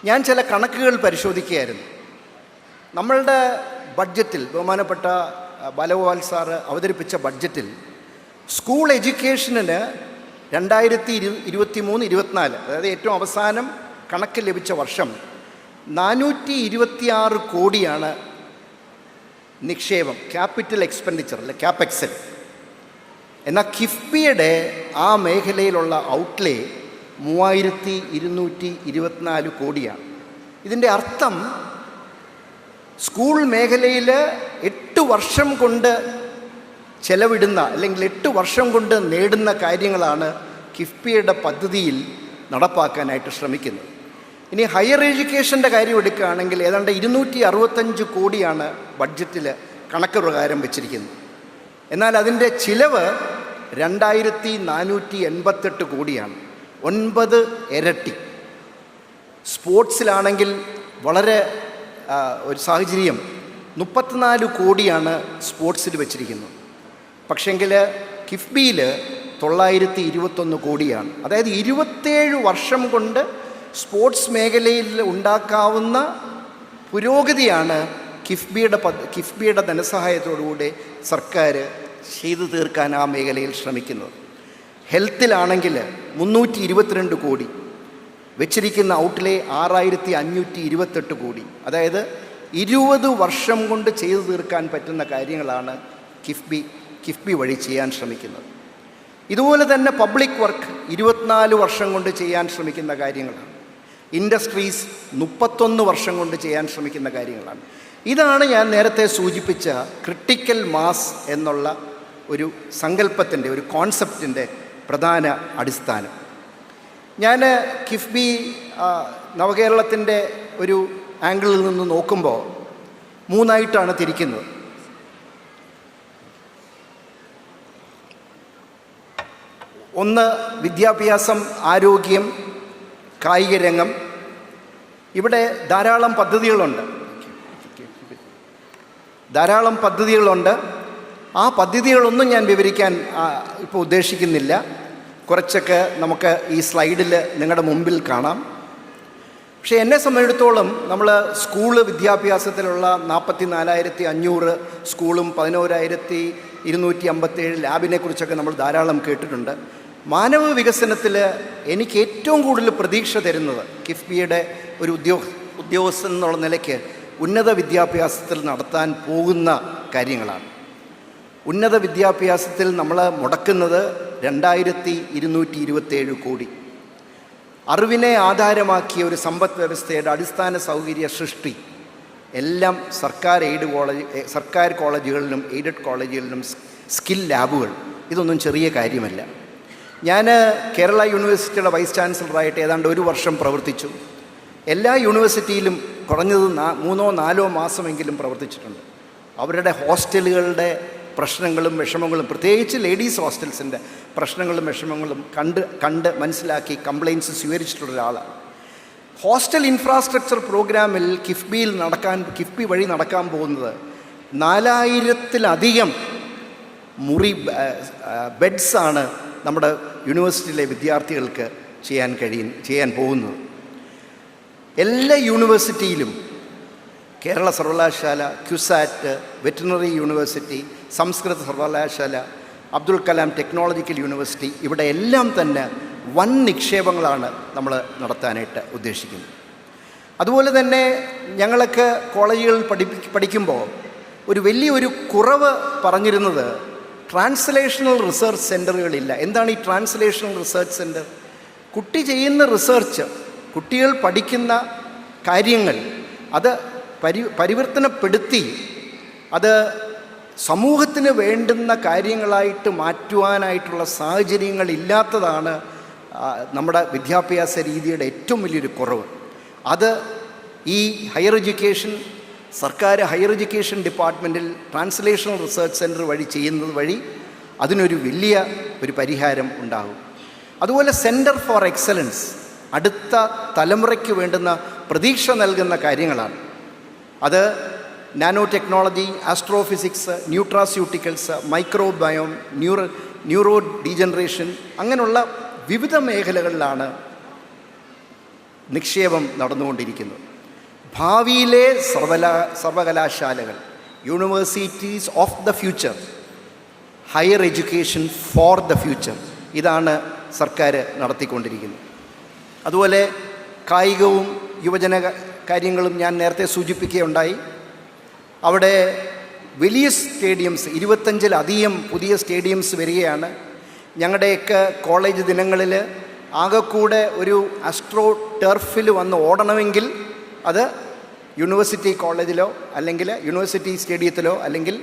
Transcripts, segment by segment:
ഞാൻ ചില കണക്കുകൾ പരിശോധിക്കുകയായിരുന്നു. നമ്മളുടെ ബഡ്ജറ്റിൽ ബഹുമാനപ്പെട്ട ബാലഗോപാൽ സാറ് അവതരിപ്പിച്ച ബഡ്ജറ്റിൽ സ്കൂൾ എഡ്യൂക്കേഷനിന് 2023-24, അതായത് ഏറ്റവും അവസാനം കണക്ക് ലഭിച്ച വർഷം 426 കോടിയാണ് നിക്ഷേപം, ക്യാപിറ്റൽ എക്സ്പെൻഡിച്ചർ അല്ലെ ക്യാപെക്സിൽ. എന്നാൽ കിഫ്ബിയുടെ ആ മേഖലയിലുള്ള ഔട്ട്ലേ 3224 കോടിയാണ്. ഇതിൻ്റെ അർത്ഥം സ്കൂൾ മേഖലയിൽ 8 വർഷം കൊണ്ട് ചെലവിടുന്ന അല്ലെങ്കിൽ 8 വർഷം കൊണ്ട് നേടുന്ന കാര്യങ്ങളാണ് കിഫ്ബിയുടെ പദ്ധതിയിൽ നടപ്പാക്കാനായിട്ട് ശ്രമിക്കുന്നത്. ഇനി ഹയർ എഡ്യൂക്കേഷൻ്റെ കാര്യം എടുക്കുകയാണെങ്കിൽ ഏതാണ്ട് 265 കോടിയാണ് ബഡ്ജറ്റിൽ കണക്ക് പ്രകാരം വെച്ചിരിക്കുന്നത്. എന്നാൽ അതിൻ്റെ ചിലവ് 2488 കോടിയാണ്, 9 ഇരട്ടി. സ്പോർട്സിലാണെങ്കിൽ വളരെ ഒരു സാഹചര്യം 34 കോടിയാണ് സ്പോർട്സിൽ വെച്ചിരിക്കുന്നത്. പക്ഷെങ്കിൽ കിഫ്ബിയിൽ 921 കോടിയാണ്. അതായത് 27 വർഷം കൊണ്ട് സ്പോർട്സ് മേഖലയിൽ ഉണ്ടാക്കാവുന്ന പുരോഗതിയാണ് കിഫ്ബിയുടെ ധനസഹായത്തോടുകൂടി സർക്കാർ ചെയ്തു തീർക്കാൻ ആ മേഖലയിൽ ശ്രമിക്കുന്നത്. ഹെൽത്തിലാണെങ്കിൽ 322 കോടി വെച്ചിരിക്കുന്ന ഔട്ട്ലേ 6528 കോടി. അതായത് 20 വർഷം കൊണ്ട് ചെയ്തു തീർക്കാൻ പറ്റുന്ന കാര്യങ്ങളാണ് കിഫ്ബി വഴി ചെയ്യാൻ ശ്രമിക്കുന്നത്. ഇതുപോലെ തന്നെ പബ്ലിക് വർക്ക് 24 വർഷം കൊണ്ട് ചെയ്യാൻ ശ്രമിക്കുന്ന കാര്യങ്ങളാണ്. ഇൻഡസ്ട്രീസ് 31 വർഷം കൊണ്ട് ചെയ്യാൻ ശ്രമിക്കുന്ന കാര്യങ്ങളാണ്. ഇതാണ് ഞാൻ നേരത്തെ സൂചിപ്പിച്ച ക്രിട്ടിക്കൽ മാസ് എന്നുള്ള ഒരു സങ്കല്പത്തിൻ്റെ, ഒരു കോൺസെപ്റ്റിൻ്റെ പ്രധാന അടിസ്ഥാനം. ഞാൻ കിഫ്ബി നവകേരളത്തിൻ്റെ ഒരു ആംഗിളിൽ നിന്ന് നോക്കുമ്പോൾ 3ആയിട്ടാണ് തിരിക്കുന്നത്. ഒന്ന് വിദ്യാഭ്യാസം, ആരോഗ്യം, കായിക രംഗം. ഇവിടെ ധാരാളം പദ്ധതികളുണ്ട്. ആ പദ്ധതികളൊന്നും ഞാൻ വിവരിക്കാൻ ഇപ്പോൾ ഉദ്ദേശിക്കുന്നില്ല. കുറച്ചൊക്കെ നമുക്ക് ഈ സ്ലൈഡിൽ നിങ്ങളുടെ മുമ്പിൽ കാണാം. പക്ഷേ എന്നെ സംബന്ധിച്ചിടത്തോളം നമ്മൾ സ്കൂള് വിദ്യാഭ്യാസത്തിലുള്ള 44,500 സ്കൂളും 11,257 ലാബിനെ കുറിച്ചൊക്കെ നമ്മൾ ധാരാളം കേട്ടിട്ടുണ്ട്. മാനവ വികസനത്തിൽ എനിക്ക് ഏറ്റവും കൂടുതൽ പ്രതീക്ഷ തരുന്നത് കിഫ്ബിയുടെ ഒരു ഉദ്യോഗസ്ഥൻ എന്നുള്ള നിലയ്ക്ക് ഉന്നത വിദ്യാഭ്യാസത്തിൽ നടത്താൻ പോകുന്ന കാര്യങ്ങളാണ്. ഉന്നത വിദ്യാഭ്യാസത്തിൽ നമ്മൾ മുടക്കുന്നത് 2227 കോടി. അറിവിനെ ആധാരമാക്കിയ ഒരു സമ്പദ് വ്യവസ്ഥയുടെ അടിസ്ഥാന സൗകര്യ സൃഷ്ടി എല്ലാം സർക്കാർ കോളേജുകളിലും എയ്ഡഡ് കോളേജുകളിലും സ്കിൽ ലാബുകൾ, ഇതൊന്നും ചെറിയ കാര്യമല്ല. ഞാൻ കേരള യൂണിവേഴ്സിറ്റിയുടെ വൈസ് ചാൻസലറായിട്ട് ഏതാണ്ട് 1 വർഷം പ്രവർത്തിച്ചു. എല്ലാ യൂണിവേഴ്സിറ്റിയിലും കുറഞ്ഞത് 3-4 മാസമെങ്കിലും പ്രവർത്തിച്ചിട്ടുണ്ട്. അവരുടെ ഹോസ്റ്റലുകളുടെ പ്രശ്നങ്ങളും വിഷമങ്ങളും, പ്രത്യേകിച്ച് ലേഡീസ് ഹോസ്റ്റൽസിൻ്റെ പ്രശ്നങ്ങളും വിഷമങ്ങളും കണ്ട് മനസ്സിലാക്കി കംപ്ലയിൻറ്റ്സ് സ്വീകരിച്ചിട്ടുള്ള ഒരാളാണ്. ഹോസ്റ്റൽ ഇൻഫ്രാസ്ട്രക്ചർ പ്രോഗ്രാമിൽ കിഫ്ബി വഴി നടക്കാൻ പോകുന്നത് 4000-ലധികം ബെഡ്സാണ് നമ്മുടെ യൂണിവേഴ്സിറ്റിയിലെ വിദ്യാർത്ഥികൾക്ക് ചെയ്യാൻ പോകുന്നത്. എല്ലാ യൂണിവേഴ്സിറ്റിയിലും കേരള സർവകലാശാല, ക്യുസാറ്റ്, വെറ്റിനറി യൂണിവേഴ്സിറ്റി, സംസ്കൃത സർവകലാശാല, അബ്ദുൽ കലാം ടെക്നോളജിക്കൽ യൂണിവേഴ്സിറ്റി, ഇവിടെ എല്ലാം തന്നെ വൻ നിക്ഷേപങ്ങളാണ് നമ്മൾ നടത്താനായിട്ട് ഉദ്ദേശിക്കുന്നത്. അതുപോലെ തന്നെ ഞങ്ങളൊക്കെ കോളേജുകളിൽ പഠിക്കുമ്പോൾ ഒരു വലിയൊരു കുറവ് പറഞ്ഞിരുന്നത് ട്രാൻസ്ലേഷണൽ റിസർച്ച് സെൻ്ററുകളില്ല. എന്താണ് ഈ ട്രാൻസ്ലേഷണൽ റിസർച്ച് സെൻ്റർ? കുട്ടി ചെയ്യുന്ന റിസർച്ച്, കുട്ടികൾ പഠിക്കുന്ന കാര്യങ്ങൾ അത് പരിവർത്തനപ്പെടുത്തി അത് സമൂഹത്തിന് വേണ്ടുന്ന കാര്യങ്ങളായിട്ട് മാറ്റുവാനായിട്ടുള്ള സാഹചര്യങ്ങളില്ലാത്തതാണ് നമ്മുടെ വിദ്യാഭ്യാസ രീതിയുടെ ഏറ്റവും വലിയൊരു കുറവ്. അത് ഈ സർക്കാർ ഹയർ എഡ്യൂക്കേഷൻ ഡിപ്പാർട്ട്മെൻറ്റിൽ ട്രാൻസ്ലേഷണൽ റിസർച്ച് സെൻറ്റർ വഴി ചെയ്യുന്നത് വഴി അതിനൊരു വലിയ ഒരു പരിഹാരം ഉണ്ടാകും. അതുപോലെ സെൻറ്റർ ഫോർ എക്സലൻസ് അടുത്ത തലമുറയ്ക്ക് വേണ്ടുന്ന പ്രതീക്ഷ നൽകുന്ന കാര്യങ്ങളാണ്. അത് nano technology, astrophysics, nutraceuticals, microbiome, neuro degeneration, അങ്ങനെയുള്ള വിവിധ മേഖലകളിലാണ് നിക്ഷേപം നടന്നുകൊണ്ടിരിക്കുന്നത്. ഭാവിയിലെ സർവകലാശാലകൾ, universities of the future, higher education for the future, ഇതാണ് സർക്കാർ നടത്തിക്കൊണ്ടിരിക്കുന്നത്. അതുപോലെ കായികവും യുവജന കാര്യങ്ങളും ഞാൻ നേരത്തെ സൂചിപ്പിക്കുകയുണ്ടായി. അവിടെ വലിയ സ്റ്റേഡിയംസ്, 25-ലധികം പുതിയ സ്റ്റേഡിയംസ് വരികയാണ്. ഞങ്ങളുടെയൊക്കെ കോളേജ് ദിനങ്ങളിൽ ആകെക്കൂടെ ഒരു ആസ്ട്രോ ടർഫിൽ വന്ന് ഓടണമെങ്കിൽ അത് യൂണിവേഴ്സിറ്റി കോളേജിലോ അല്ലെങ്കിൽ യൂണിവേഴ്സിറ്റി സ്റ്റേഡിയത്തിലോ അല്ലെങ്കിൽ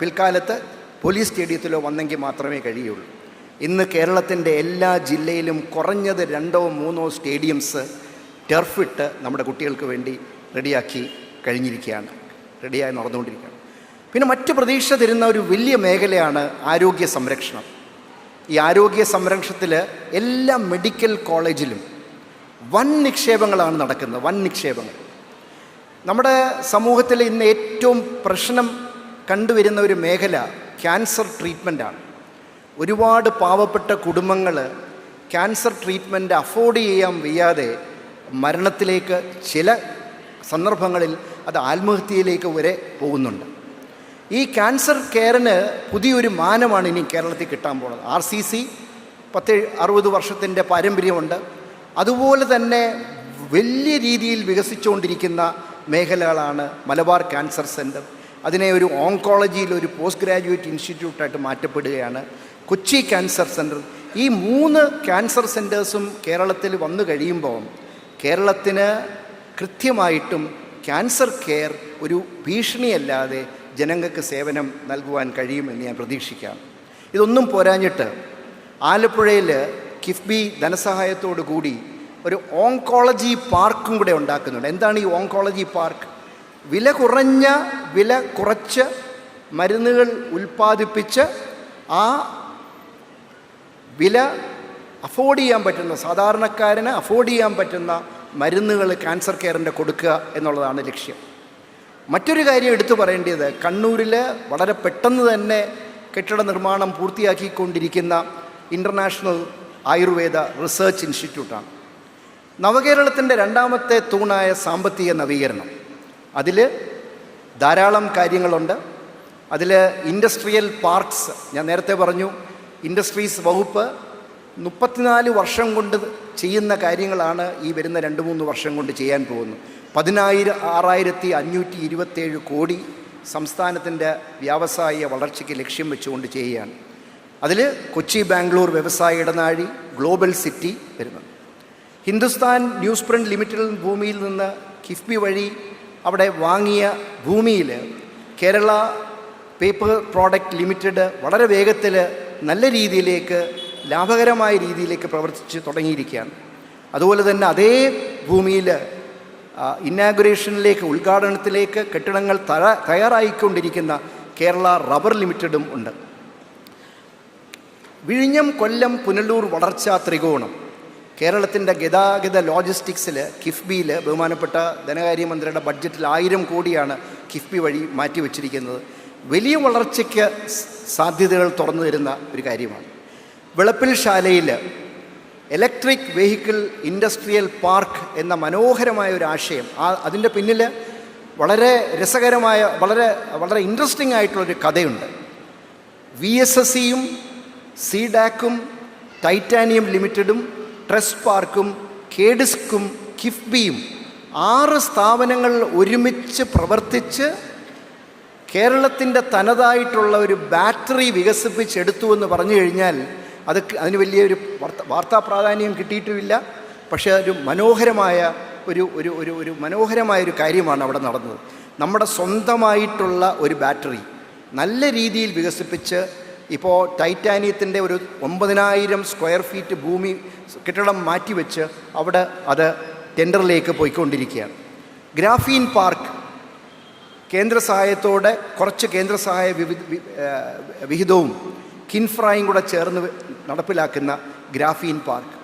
പിൽക്കാലത്ത് പോലീസ് സ്റ്റേഡിയത്തിലോ വന്നെങ്കിൽ മാത്രമേ കഴിയുള്ളൂ. ഇന്ന് കേരളത്തിൻ്റെ എല്ലാ ജില്ലയിലും കുറഞ്ഞത് 2-3 സ്റ്റേഡിയംസ് ടർഫിട്ട് നമ്മുടെ കുട്ടികൾക്ക് വേണ്ടി റെഡിയായി നടന്നുകൊണ്ടിരിക്കുകയാണ്. പിന്നെ മറ്റ് പ്രതീക്ഷ തരുന്ന ഒരു വലിയ മേഖലയാണ് ആരോഗ്യ സംരക്ഷണം. ഈ ആരോഗ്യ സംരക്ഷണത്തിൽ എല്ലാ മെഡിക്കൽ കോളേജിലും വൻ നിക്ഷേപങ്ങളാണ് നടക്കുന്നത്. വൻ നിക്ഷേപങ്ങൾ. നമ്മുടെ സമൂഹത്തിൽ ഇന്ന് ഏറ്റവും പ്രശ്നം കണ്ടുവരുന്ന ഒരു മേഖല ക്യാൻസർ ട്രീറ്റ്മെൻറ്റാണ്. ഒരുപാട് പാവപ്പെട്ട കുടുംബങ്ങൾ ക്യാൻസർ ട്രീറ്റ്മെൻറ്റ് അഫോർഡ് ചെയ്യാൻ വയ്യാതെ മരണത്തിലേക്ക്, ചില സന്ദർഭങ്ങളിൽ അത് ആത്മഹത്യയിലേക്ക് വരെ പോകുന്നുണ്ട്. ഈ ക്യാൻസർ കെയറിന് പുതിയൊരു മാനമാണ് ഇനി കേരളത്തിൽ കിട്ടാൻ പോകുന്നത്. RCC 60 വർഷത്തിൻ്റെ പാരമ്പര്യമുണ്ട്. അതുപോലെ തന്നെ വലിയ രീതിയിൽ വികസിച്ചുകൊണ്ടിരിക്കുന്ന മേഖലകളാണ് മലബാർ ക്യാൻസർ സെൻറ്റർ. അതിനെ ഒരു ഓങ്കോളജിയിൽ ഒരു പോസ്റ്റ് ഗ്രാജുവേറ്റ് ഇൻസ്റ്റിറ്റ്യൂട്ടായിട്ട് മാറ്റപ്പെടുകയാണ്. Kochi cancer centre. ഈ 3 ക്യാൻസർ സെൻറ്റേഴ്സും കേരളത്തിൽ വന്നു കഴിയുമ്പോൾ കേരളത്തിന് കൃത്യമായിട്ടും ക്യാൻസർ കെയർ ഒരു ഭീഷണിയല്ലാതെ ജനങ്ങൾക്ക് സേവനം നൽകുവാൻ കഴിയുമെന്ന് ഞാൻ പ്രതീക്ഷിക്കാം. ഇതൊന്നും പോരാഞ്ഞിട്ട് ആലപ്പുഴയിൽ കിഫ്ബി ധനസഹായത്തോടു കൂടി ഒരു ഓങ്കോളജി പാർക്കും കൂടെ ഉണ്ടാക്കുന്നുണ്ട്. എന്താണ് ഈ ഓങ്കോളജി പാർക്ക്? വില കുറച്ച് മരുന്നുകൾ ഉൽപ്പാദിപ്പിച്ച് ആ വില അഫോർഡ് ചെയ്യാൻ പറ്റുന്ന, സാധാരണക്കാരന് അഫോർഡ് ചെയ്യാൻ പറ്റുന്ന മരുന്നുകൾ ക്യാൻസർ കെയറിൻ്റെ കൊടുക്കുക എന്നുള്ളതാണ് ലക്ഷ്യം. മറ്റൊരു കാര്യം എടുത്തു പറയേണ്ടത്, കണ്ണൂരിൽ വളരെ പെട്ടെന്ന് തന്നെ കെട്ടിട നിർമ്മാണം പൂർത്തിയാക്കിക്കൊണ്ടിരിക്കുന്ന ഇൻ്റർനാഷണൽ ആയുർവേദ റിസർച്ച് ഇൻസ്റ്റിറ്റ്യൂട്ടാണ്. നവകേരളത്തിൻ്റെ 2ാമത്തെ തൂണായ സാമ്പത്തിക നവീകരണം. അതിൽ ധാരാളം കാര്യങ്ങളുണ്ട്. അതിൽ ഇൻഡസ്ട്രിയൽ പാർക്സ്, ഞാൻ നേരത്തെ പറഞ്ഞു, ഇൻഡസ്ട്രീസ് വകുപ്പ് 34 വർഷം കൊണ്ട് ചെയ്യുന്ന കാര്യങ്ങളാണ് ഈ വരുന്ന 2-3 വർഷം കൊണ്ട് ചെയ്യാൻ പോകുന്നു. 16,527 കോടി സംസ്ഥാനത്തിൻ്റെ വ്യാവസായിക വളർച്ചയ്ക്ക് ലക്ഷ്യം വെച്ചുകൊണ്ട് ചെയ്യുകയാണ്. അതിൽ കൊച്ചി ബാംഗ്ലൂർ വ്യവസായ ഇടനാഴി, ഗ്ലോബൽ സിറ്റി വരുന്നുണ്ട്. ഹിന്ദുസ്ഥാൻ ന്യൂസ് പ്രിൻ്റ് ലിമിറ്റഡ് ഭൂമിയിൽ നിന്ന് കിഫ്ബി വഴി അവിടെ വാങ്ങിയ ഭൂമിയിൽ കേരള പേപ്പർ പ്രോഡക്റ്റ് ലിമിറ്റഡ് വളരെ വേഗത്തിൽ നല്ല രീതിയിലേക്ക്, ലാഭകരമായ രീതിയിലേക്ക് പ്രവർത്തിച്ച് തുടങ്ങിയിരിക്കുകയാണ്. അതുപോലെ തന്നെ അതേ ഭൂമിയിൽ ഇന്നാഗുറേഷനിലേക്ക്, ഉദ്ഘാടനത്തിലേക്ക് കെട്ടിടങ്ങൾ തയ്യാറായിക്കൊണ്ടിരിക്കുന്ന കേരള റബ്ബർ ലിമിറ്റഡും ഉണ്ട്. വിഴിഞ്ഞം, കൊല്ലം, പുനലൂർ വളർച്ചാ ത്രികോണം കേരളത്തിൻ്റെ ഗതാഗത ലോജിസ്റ്റിക്സിൽ കിഫ്ബിയിൽ ബഹുമാനപ്പെട്ട ധനകാര്യമന്ത്രിയുടെ ബഡ്ജറ്റിൽ 1000 കോടിയാണ് കിഫ്ബി വഴി മാറ്റിവെച്ചിരിക്കുന്നത്. വലിയ വളർച്ചയ്ക്ക് സാധ്യതകൾ തുറന്നു തരുന്ന ഒരു കാര്യമാണ്. വിളപ്പിൽ ശാലയിൽ ഇലക്ട്രിക് വെഹിക്കിൾ ഇൻഡസ്ട്രിയൽ പാർക്ക് എന്ന മനോഹരമായ ഒരു ആശയം, അതിൻ്റെ പിന്നിൽ വളരെ രസകരമായ, വളരെ വളരെ ഇൻട്രസ്റ്റിംഗ് ആയിട്ടുള്ളൊരു കഥയുണ്ട്. VSSCയും സീഡാക്കും ടൈറ്റാനിയം ലിമിറ്റഡും ട്രസ്റ്റ് പാർക്കും കേഡിസ്കും കിഫ്ബിയും 6 സ്ഥാപനങ്ങൾ ഒരുമിച്ച് പ്രവർത്തിച്ച് കേരളത്തിൻ്റെ തനതായിട്ടുള്ള ഒരു ബാറ്ററി വികസിപ്പിച്ചെടുത്തുവെന്ന് പറഞ്ഞു കഴിഞ്ഞാൽ അതിന് വലിയൊരു വാർത്താ പ്രാധാന്യം കിട്ടിയിട്ടുമില്ല. പക്ഷേ ഒരു മനോഹരമായ ഒരു മനോഹരമായൊരു കാര്യമാണ് അവിടെ നടന്നത്. നമ്മുടെ സ്വന്തമായിട്ടുള്ള ഒരു ബാറ്ററി നല്ല രീതിയിൽ വികസിപ്പിച്ച് ഇപ്പോൾ ടൈറ്റാനിയത്തിൻ്റെ ഒരു 9,000 സ്ക്വയർ ഫീറ്റ് ഭൂമി കെട്ടിടം മാറ്റിവെച്ച് അവിടെ അത് ടെൻഡറിലേക്ക് പോയിക്കൊണ്ടിരിക്കുകയാണ്. ഗ്രാഫീൻ പാർക്ക് കേന്ദ്ര സഹായത്തോടെ കുറച്ച് കേന്ദ്ര സഹായ വിഹിതവും കിൻഫ്രയും കൂടെ ചേർന്ന് നടപ്പിലാക്കുന്ന ഗ്രാഫീൻ പാർക്ക്.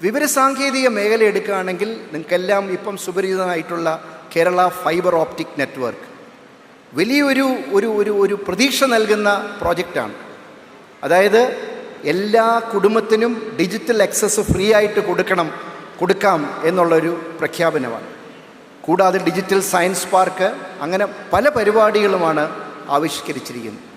വിവരസാങ്കേതിക മേഖല എടുക്കുകയാണെങ്കിൽ നിങ്ങൾക്കെല്ലാം ഇപ്പം സുപരിചിതമായിട്ടുള്ള കേരള ഫൈബർ ഓപ്റ്റിക് നെറ്റ്വർക്ക് വലിയൊരു ഒരു ഒരു ഒരു പ്രതീക്ഷ നൽകുന്ന പ്രോജക്റ്റാണ്. അതായത് എല്ലാ കുടുംബത്തിനും ഡിജിറ്റൽ ആക്സസ് ഫ്രീ ആയിട്ട് കൊടുക്കാം എന്നുള്ളൊരു പ്രഖ്യാപനമാണ്. കൂടാതെ ഡിജിറ്റൽ സയൻസ് പാർക്ക്, അങ്ങനെ പല പരിപാടികളുമാണ് ആവിഷ്കരിച്ചിരിക്കുന്നത്.